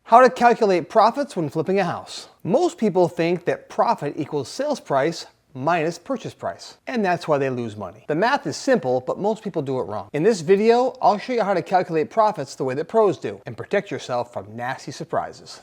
How to calculate profits when flipping a house. Most people think that profit equals sales price minus purchase price, and that's why they lose money. The math is simple, but most people do it wrong. In this video, I'll show you how to calculate profits the way that pros do and protect yourself from nasty surprises.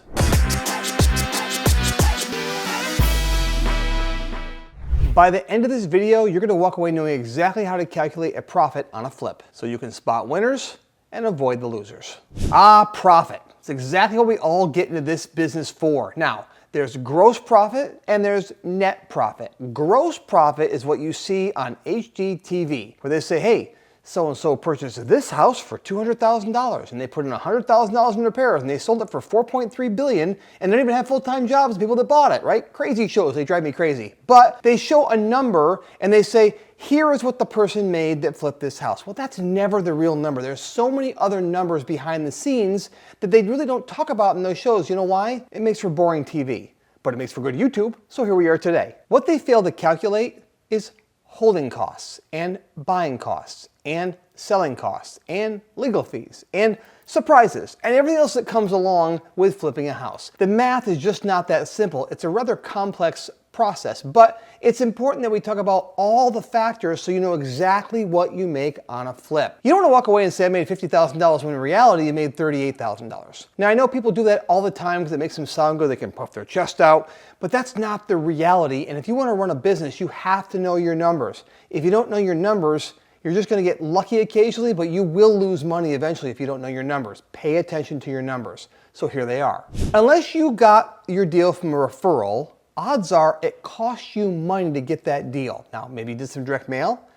By the end of this video, you're going to walk away knowing exactly how to calculate a profit on a flip, so you can spot winners and avoid the losers. Profit. It's exactly what we all get into this business for. Now, there's gross profit and there's net profit. Gross profit is what you see on HGTV, where they say, hey, so-and-so purchased this house for $200,000, and they put in $100,000 in repairs, and they sold it for $4.3 billion, and they don't even have full-time jobs, people that bought it, right? Crazy shows, they drive me crazy. But they show a number, and they say, here is what the person made that flipped this house. Well, that's never the real number. There's so many other numbers behind the scenes that they really don't talk about in those shows. You know why? It makes for boring TV, but it makes for good YouTube. So here we are today. What they fail to calculate is holding costs and buying costs and selling costs and legal fees and surprises and everything else that comes along with flipping a house. The math is just not that simple. It's a rather complex process, but it's important that we talk about all the factors so you know exactly what you make on a flip. You don't want to walk away and say I made $50,000 when in reality you made $38,000. Now I know people do that all the time because it makes them sound good, they can puff their chest out, but that's not the reality. And if you want to run a business, you have to know your numbers. If you don't know your numbers, you're just going to get lucky occasionally, but you will lose money eventually if you don't know your numbers. Pay attention to your numbers. So here they are. Unless you got your deal from a referral, odds are it costs you money to get that deal. Now, maybe you did some direct mail.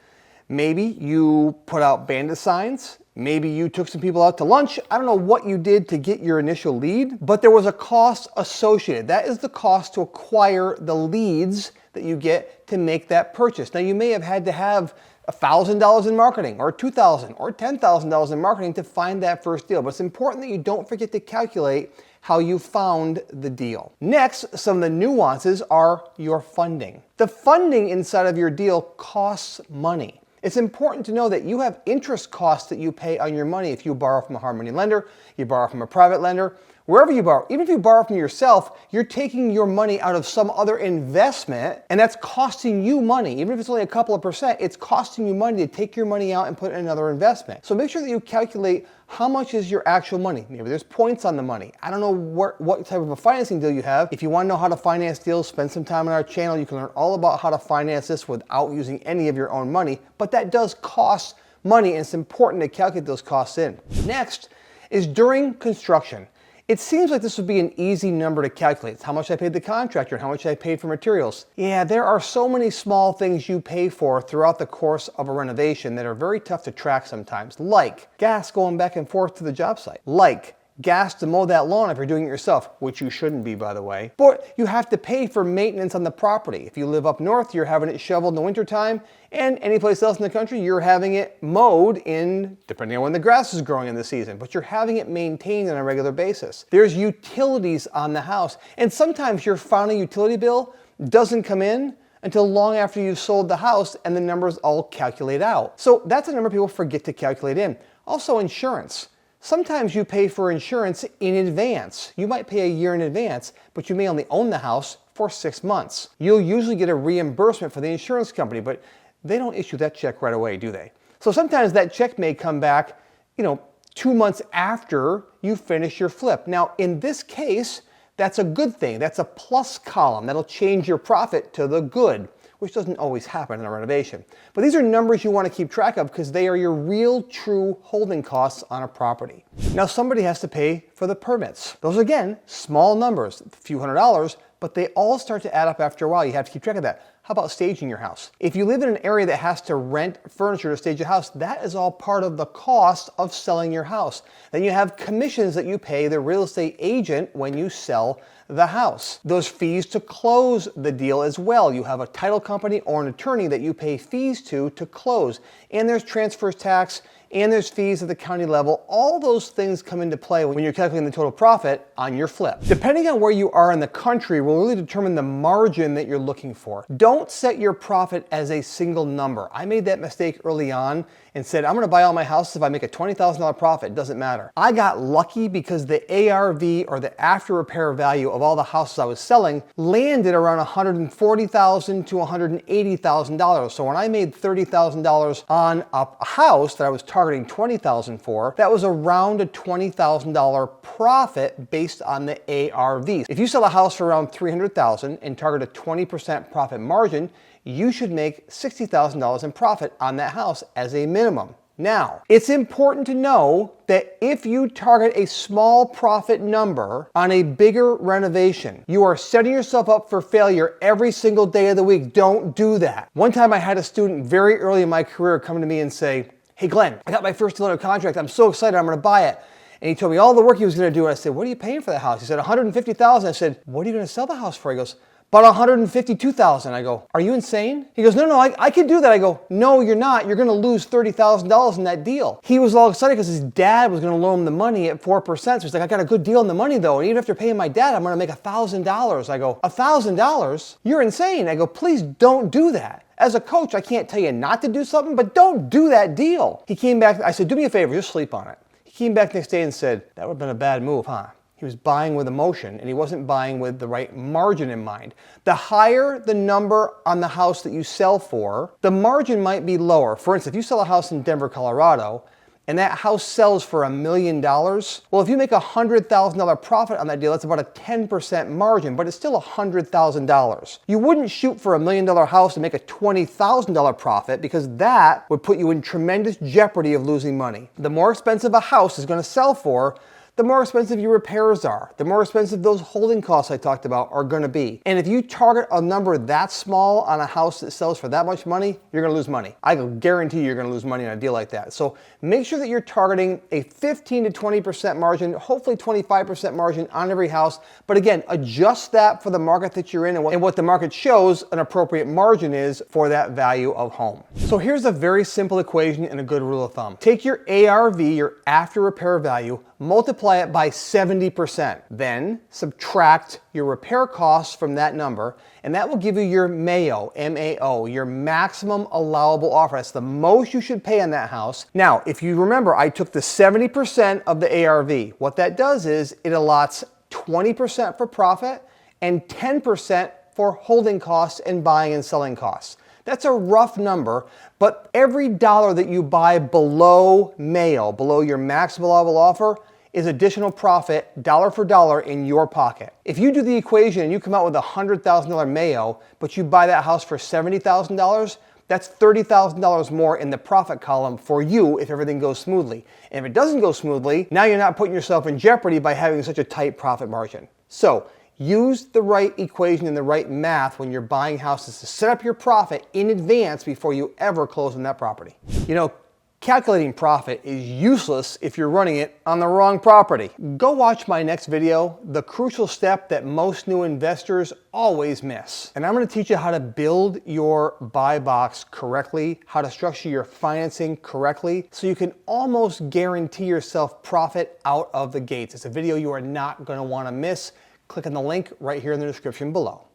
Maybe you put out bandit signs. Maybe you took some people out to lunch. I don't know what you did to get your initial lead, but there was a cost associated. That is the cost to acquire the leads that you get to make that purchase. Now, you may have had to have $1,000 in marketing or $2,000 or $10,000 in marketing to find that first deal. But it's important that you don't forget to calculate how you found the deal. Next, some of the nuances are your funding. The funding inside of your deal costs money. It's important to know that you have interest costs that you pay on your money if you borrow from a hard money lender, you borrow from a private lender, wherever you borrow. Even if you borrow from yourself, you're taking your money out of some other investment, and that's costing you money. Even if it's only a couple of percent, it's costing you money to take your money out and put it in another investment. So make sure that you calculate how much is your actual money. Maybe there's points on the money. I don't know what type of a financing deal you have. If you want to know how to finance deals, spend some time on our channel. You can learn all about how to finance this without using any of your own money, but that does cost money, and it's important to calculate those costs in. Next is during construction. It seems like this would be an easy number to calculate. It's how much I paid the contractor and how much I paid for materials. Yeah, there are so many small things you pay for throughout the course of a renovation that are very tough to track sometimes, like gas going back and forth to the job site, like gas to mow that lawn if you're doing it yourself, which you shouldn't be, by the way. But you have to pay for maintenance on the property. If you live up north, you're having it shoveled in the wintertime, and any place else in the country, you're having it mowed in, depending on when the grass is growing in the season, but you're having it maintained on a regular basis. There's utilities on the house, and sometimes your final utility bill doesn't come in until long after you've sold the house and the numbers all calculate out. So that's a number people forget to calculate in. Also, insurance. Sometimes you pay for insurance in advance. You might pay a year in advance, but you may only own the house for 6 months. You'll usually get a reimbursement for the insurance company, but they don't issue that check right away, do they? So sometimes that check may come back, 2 months after you finish your flip. Now, in this case, that's a good thing. That's a plus column. That'll change your profit to the good, which doesn't always happen in a renovation. But these are numbers you want to keep track of because they are your real, true holding costs on a property. Now, somebody has to pay for the permits. Those, again, small numbers, a few $100s, but they all start to add up after a while. You have to keep track of that. How about staging your house? If you live in an area that has to rent furniture to stage a house, that is all part of the cost of selling your house. Then you have commissions that you pay the real estate agent when you sell the house. Those fees to close the deal as well. You have a title company or an attorney that you pay fees to close. And there's transfer tax, and there's fees at the county level. All those things come into play when you're calculating the total profit on your flip. Depending on where you are in the country will really determine the margin that you're looking for. Don't don't set your profit as a single number. I made that mistake early on and said, I'm gonna buy all my houses if I make a $20,000 profit, it doesn't matter. I got lucky because the ARV, or the after repair value of all the houses I was selling, landed around $140,000 to $180,000. So when I made $30,000 on a house that I was targeting $20,000 for, that was around a $20,000 profit based on the ARV. If you sell a house for around $300,000 and target a 20% profit margin, you should make $60,000 in profit on that house as a minimum. Now, it's important to know that if you target a small profit number on a bigger renovation, you are setting yourself up for failure every single day of the week. Don't do that. One time I had a student very early in my career come to me and say, hey Glenn, I got my first deal under contract. I'm so excited, I'm gonna buy it. And he told me all the work he was gonna do. And I said, what are you paying for the house? He said, $150,000. I said, what are you gonna sell the house for? He goes, about $152,000. I go, are you insane? He goes, no, I can do that. I go, no, you're not. You're gonna lose $30,000 in that deal. He was all excited because his dad was gonna loan him the money at 4%. So he's like, I got a good deal on the money though. And even after paying my dad, I'm gonna make $1,000. I go, $1,000? You're insane. I go, please don't do that. As a coach, I can't tell you not to do something, but don't do that deal. He came back, I said, do me a favor, just sleep on it. He came back the next day and said, that would have been a bad move, huh? He was buying with emotion and he wasn't buying with the right margin in mind. The higher the number on the house that you sell for, the margin might be lower. For instance, if you sell a house in Denver, Colorado, and that house sells for $1 million, well, if you make a $100,000 profit on that deal, that's about a 10% margin, but it's still $100,000. You wouldn't shoot for $1 million house and make a $20,000 profit because that would put you in tremendous jeopardy of losing money. The more expensive a house is going to sell for, the more expensive your repairs are, the more expensive those holding costs I talked about are gonna be. And if you target a number that small on a house that sells for that much money, you're gonna lose money. I guarantee you're gonna lose money on a deal like that. So make sure that you're targeting a 15 to 20% margin, hopefully 25% margin on every house. But again, adjust that for the market that you're in and what the market shows an appropriate margin is for that value of home. So here's a very simple equation and a good rule of thumb. Take your ARV, your after repair value, multiply it by 70%. Then subtract your repair costs from that number, and that will give you your MAO, M-A-O, your maximum allowable offer. That's the most you should pay on that house. Now, if you remember, I took the 70% of the ARV. What that does is it allots 20% for profit and 10% for holding costs and buying and selling costs. That's a rough number, but every dollar that you buy below MAO, below your maximum allowable offer, is additional profit dollar for dollar in your pocket. If you do the equation and you come out with a $100,000 MAO, but you buy that house for $70,000, that's $30,000 more in the profit column for you if everything goes smoothly. And if it doesn't go smoothly, now you're not putting yourself in jeopardy by having such a tight profit margin. So use the right equation and the right math when you're buying houses to set up your profit in advance before you ever close on that property. You know, calculating profit is useless if you're running it on the wrong property. Go watch my next video, the crucial step that most new investors always miss. And I'm going to teach you how to build your buy box correctly, how to structure your financing correctly, so you can almost guarantee yourself profit out of the gates. It's a video you are not going to want to miss. Click on the link right here in the description below.